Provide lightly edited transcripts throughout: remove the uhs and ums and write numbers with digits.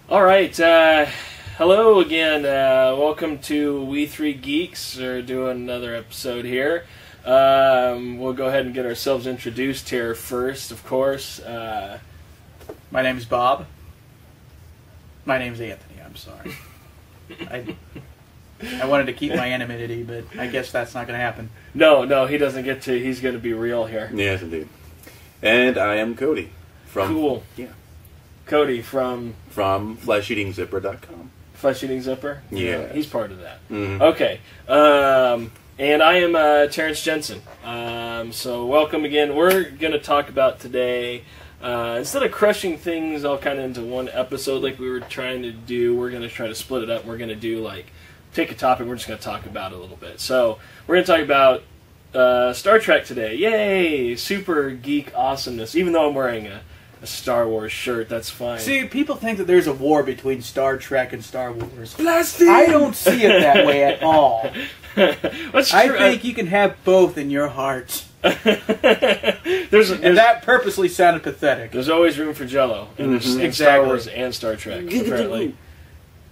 All right, hello again. Welcome to We Three Geeks. We're doing another episode here. We'll go ahead and get ourselves introduced here first, of course. My name's Bob. My name's Anthony. I'm sorry. I wanted to keep my anonymity, but I guess that's not going to happen. No, he doesn't get to. He's going to be real here. Yes, indeed. And I am Cody. Cool. Yeah. Cody from FleshEatingZipper.com. Flesh Eating Zipper? Yeah. He's part of that. Mm-hmm. Okay. And I am Terrence Jensen. So welcome again. We're going to talk about today, instead of crushing things all kind of into one episode like we were trying to do, we're going to try to split it up. We're going to do take a topic, we're just going to talk about it a little bit. So we're going to talk about Star Trek today. Yay! Super geek awesomeness. Even though I'm wearing a Star Wars shirt, that's fine. See, people think that there's a war between Star Trek and Star Wars. Blasting! I don't see it that way at all. That's true. I think you can have both in your heart. And that purposely sounded pathetic. There's always room for Jello in Exactly. Star Wars and Star Trek, apparently.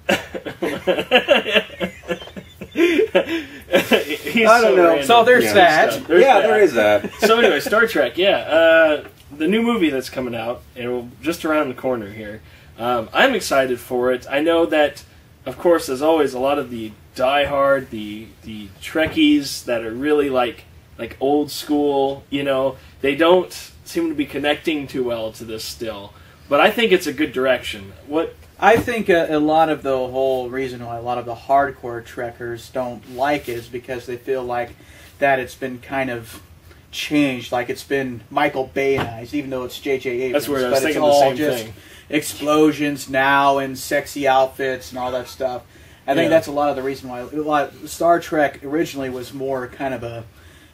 I don't know. So there's that. There is that. So anyway, Star Trek, the new movie that's coming out, and just around the corner here. I'm excited for it. I know that, of course, as always, a lot of the diehard, the Trekkies that are really like old school, they don't seem to be connecting too well to this still. But I think it's a good direction. I think a lot of the whole reason why a lot of the hardcore Trekkers don't like it is because they feel like that it's been kind of changed, like it's been Michael Bay'nized, even though it's J.J. Abrams. That's where I was but it's thinking the all same just thing. Explosions now and sexy outfits and all that stuff. I think that's a lot of the reason why Star Trek originally was more kind of a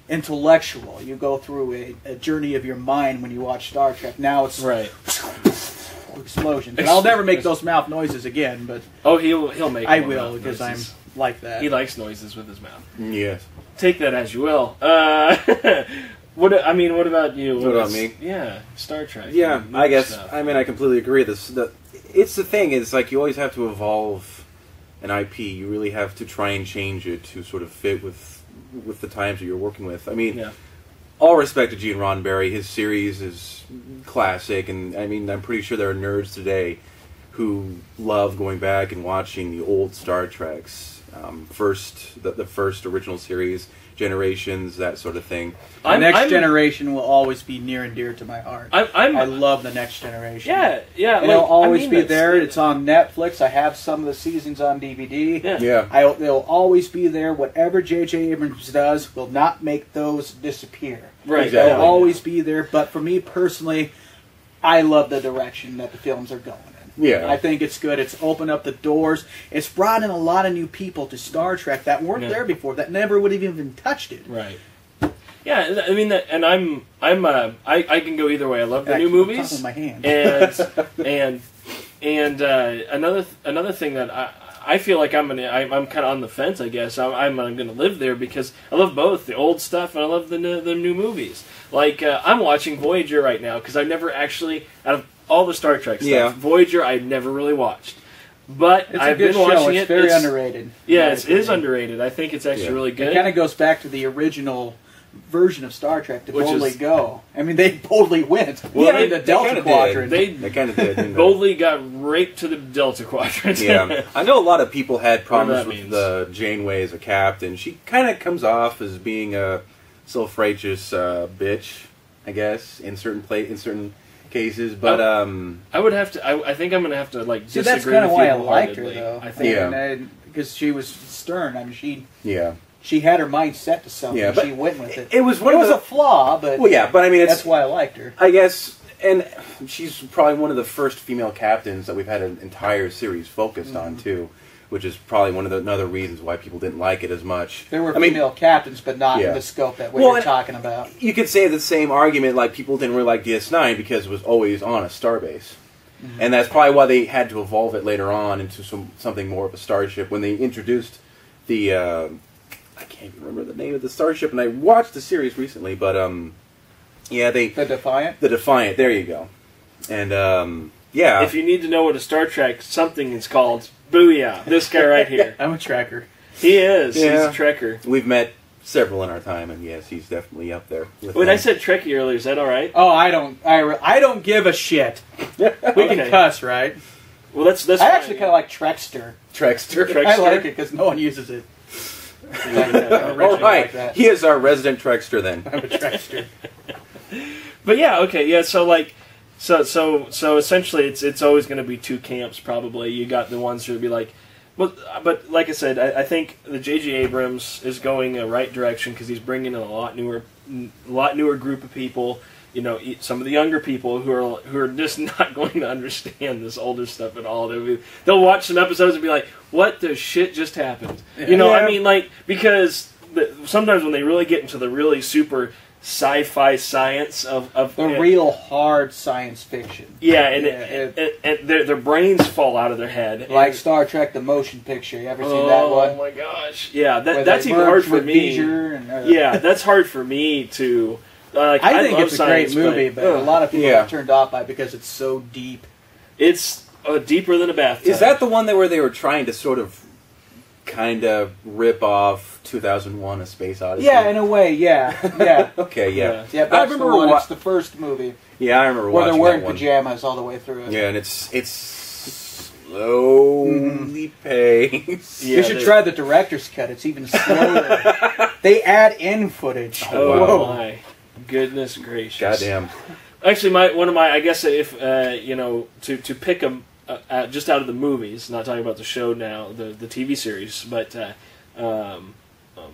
intellectual. You go through a journey of your mind when you watch Star Trek. Now it's Right. explosions. And I'll never make those mouth noises again, but He'll make. I more will mouth because noises. I'm like that. He likes noises with his mouth. Yes. Take that as you will. What about you? What about me? Yeah, Star Trek. Yeah, New I guess. stuff. I mean, I completely agree. It's the thing. It's like you always have to evolve an IP. You really have to try and change it to sort of fit with the times that you're working with. I mean, all respect to Gene Roddenberry. His series is classic, and I mean, I'm pretty sure there are nerds today who love going back and watching the old Star Treks. The first original series, Generations, that sort of thing. The Next Generation will always be near and dear to my heart. I love The Next Generation. Yeah. It'll always be there. It's on Netflix. I have some of the seasons on DVD. Yeah. They'll always be there. Whatever J.J. Abrams does will not make those disappear. Right. Exactly. They'll always be there. But for me personally, I love the direction that the films are going in. Yeah. I think it's good. It's opened up the doors. It's brought in a lot of new people to Star Trek that weren't there before, that never would have even touched it. Right. Yeah, I mean, and I can go either way. I love the new movies. On top of my hand. And another thing that I feel like I'm kind of on the fence. I guess I'm going to live there because I love both the old stuff and I love the new movies. Like I'm watching Voyager right now because I've never actually, out of all the Star Trek stuff, Voyager I've never really watched. But I've been watching it. It's very underrated. Yeah, it is underrated. I think it's actually really good. It kind of goes back to the original version of Star Trek to boldly go. I mean, they boldly went. The Delta Quadrant. They kind of did. Didn't boldly got raped to the Delta Quadrant. Yeah. I know a lot of people had problems with means. Janeway as a captain. She kind of comes off as being a self-righteous bitch, I guess, in certain cases, but I would have to. I think I'm going to have to See, that's kind of why I liked her, though. I think, because she was stern. I mean, she had her mind set to something. Yeah, but she went with it. It was a flaw, but but I mean, that's why I liked her. I guess, and she's probably one of the first female captains that we've had an entire series focused on too, which is probably one of the other reasons why people didn't like it as much. There were female captains, but not in the scope that we were talking about. You could say the same argument, like people didn't really like DS9 because it was always on a starbase. And that's probably why they had to evolve it later on into something more of a starship. When they introduced the, I can't even remember the name of the starship, and I watched the series recently, but, The Defiant? The Defiant, there you go. And, Yeah. If you need to know what a Star Trek something is called, booyah! This guy right here. I'm a tracker. He is. Yeah. He's a Trekker. We've met several in our time, and yes, he's definitely up there. Wait, I said Trekkie earlier. Is that all right? Oh, I don't give a shit. We can cuss, right? Well, that's. I actually kind of like Trekster. Trekster. I like it because no one uses it. All right, like he is our resident Trekster then. I'm a Trekster. But yeah, okay, yeah. So like, so essentially, it's always going to be two camps. Probably you got the ones who would be like, well, but like I said, I think the J.J. Abrams is going in the right direction because he's bringing in a lot newer group of people. You know, some of the younger people who are just not going to understand this older stuff at all. They'll watch some episodes and be like, "What the shit just happened?" You know, I mean, like because sometimes when they really get into the really super sci-fi science of the real hard science fiction. Yeah, and their brains fall out of their head. Like Star Trek: The Motion Picture. You ever seen that one? Oh my gosh! Yeah, that's even hard for me. Yeah, that's hard for me to. I think it's a great movie, but a lot of people are turned off by it because it's so deep. It's deeper than a bathtub. Is that the one where they were trying to sort of, kind of rip off 2001: A Space Odyssey? Yeah, in a way, yeah. Okay, yeah. That's I remember it's the first movie. Yeah, I remember watching that one. Where they're wearing pajamas all the way through it. Yeah, and it's slowly paced. Yeah, you should try the director's cut. It's even slower. They add in footage. Oh, my. Goodness gracious! Goddamn. Actually, I guess if to pick them just out of the movies, not talking about the show now, the TV series, but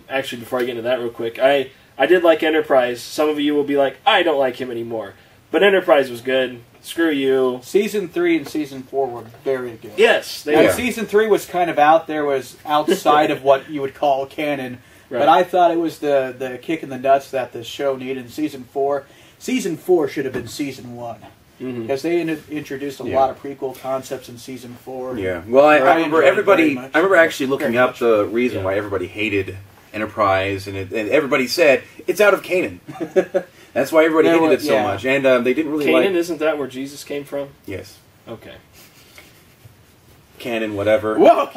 actually before I get into that real quick, I did like Enterprise. Some of you will be like, I don't like him anymore, but Enterprise was good. Screw you. Season 3 and Season 4 were very good. Yes, they were. Season 3 was kind of out there, was outside of what you would call canon. Right. But I thought it was the kick in the nuts that the show needed in Season 4. Season 4 should have been Season 1. Because they introduced a lot of prequel concepts in Season 4. Yeah. Well, I remember everybody... I remember actually looking up the reason why everybody hated Enterprise, and everybody said, it's out of Canaan. That's why everybody hated it so much. And they didn't really Canaan, isn't that where Jesus came from? Yes. Okay. Canon, whatever. Whoa!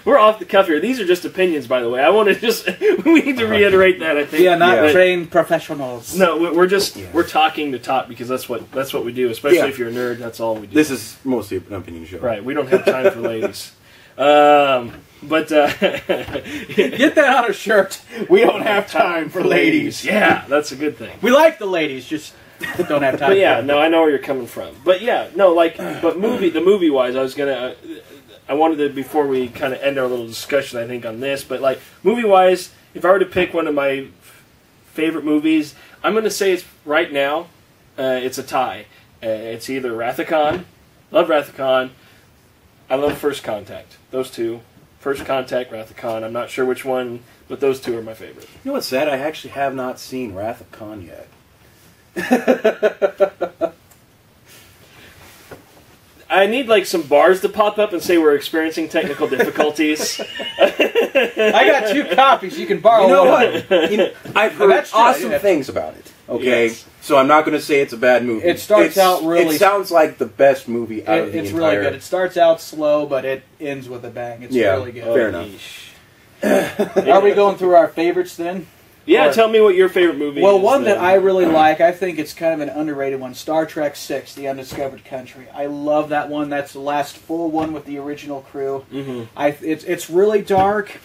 We're off the cuff here. These are just opinions, by the way. I want to we need to reiterate that. I think we are not trained professionals. No, we're talking to talk because that's what we do. Especially if you're a nerd, that's all we do. This is mostly an opinion show, right? We don't have time for ladies. But get that on a shirt. We don't have time for ladies. Yeah, that's a good thing. We like the ladies, just don't have time. But yeah, no, I know where you're coming from. But yeah, no, but movie wise, I wanted to, before we kind of end our little discussion, I think on this, but movie wise, if I were to pick one of my favorite movies, I'm going to say it's right now. It's a tie. It's either Wrath of Khan. Love Wrath of Khan. I love First Contact. Those two. First Contact, Wrath of Khan. I'm not sure which one, but those two are my favorite. You know what's sad? I actually have not seen Wrath of Khan yet. I need some bars to pop up and say we're experiencing technical difficulties. I got 2 copies. You can borrow. You know what? I've heard awesome things about it. Okay, so I'm not going to say it's a bad movie. It starts out really. It sounds like the best movie out of the entire. It's really good. It starts out slow, but it ends with a bang. It's really good. Fair enough. Are we going through our favorites then? Yeah, tell me what your favorite movie is. Well, one that I really like, I think it's kind of an underrated one, Star Trek VI, The Undiscovered Country. I love that one. That's the last full one with the original crew. Mm-hmm. It's really dark,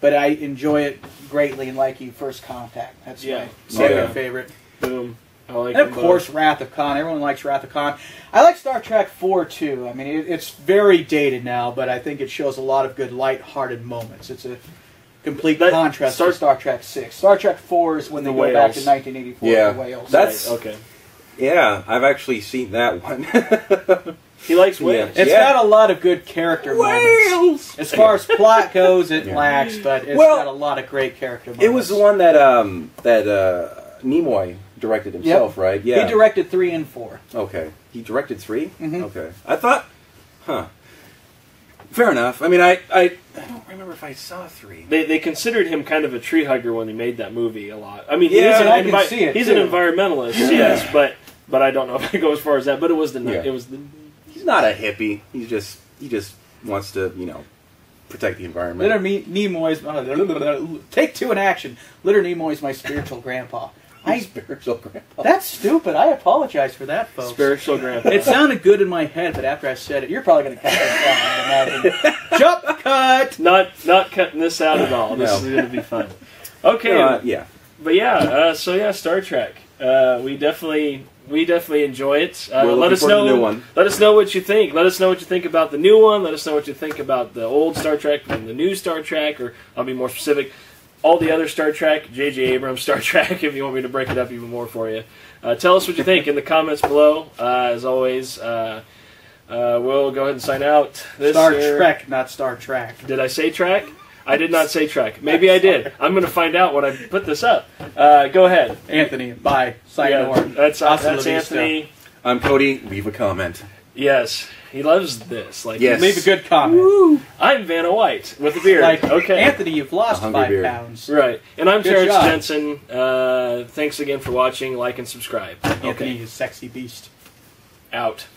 but I enjoy it greatly, and like you, First Contact. That's my second favorite. Boom. I like and of course, Wrath of Khan. Everyone likes Wrath of Khan. I like Star Trek 4 too. I mean, it's very dated now, but I think it shows a lot of good, light-hearted moments. It's a complete contrast to Star Trek 6. Star Trek 4 is when they go back to 1984. Yeah, the whales. That's okay. Yeah, I've actually seen that one. He likes whales. It's got a lot of good character moments. As far as plot goes, it lacks, but it's got a lot of great character moments. It was the one that Nimoy directed himself, right? Yeah. He directed 3 and 4. Okay. He directed 3? Mm-hmm. Okay. I thought, fair enough. I mean, I don't remember if I saw 3. They considered him kind of a tree hugger when they made that movie a lot. I mean, he's an environmentalist, yes, but but I don't know if I go as far as that. But it was the Yeah. it was the. He's not a hippie. He just wants to, protect the environment. Leonard Nimoy's take 2 in action. Leonard Nimoy's my spiritual grandpa. Spiritual grandpa. That's stupid. I apologize for that, folks. Spiritual grandpa. It sounded good in my head, but after I said it, you're probably going to cut this out. Jump cut. Not cutting this out at all. This is going to be fun. Okay. Yeah. But yeah. Star Trek. We definitely enjoy it. Let us know. The new one. Let us know what you think. Let us know what you think about the new one. Let us know what you think about the old Star Trek and the new Star Trek, or I'll be more specific. All the other Star Trek, J.J. Abrams Star Trek, if you want me to break it up even more for you. Tell us what you think in the comments below. As always, we'll go ahead and sign out. Star Trek, not Star Trek. Did I say track? I did not say track. Maybe I did. I'm going to find out when I put this up. Go ahead. Anthony, bye. Sayonara. That's Anthony. I'm Cody. Leave a comment. Yes. He loves this. Yes. Leave a good comment. Woo. I'm Vanna White with a beard. Okay. Anthony, you've lost 5 beard. pounds. Right. And I'm Good Terrence job. Jensen. Thanks again for watching. Like and subscribe. Anthony, Okay. you sexy beast. Out.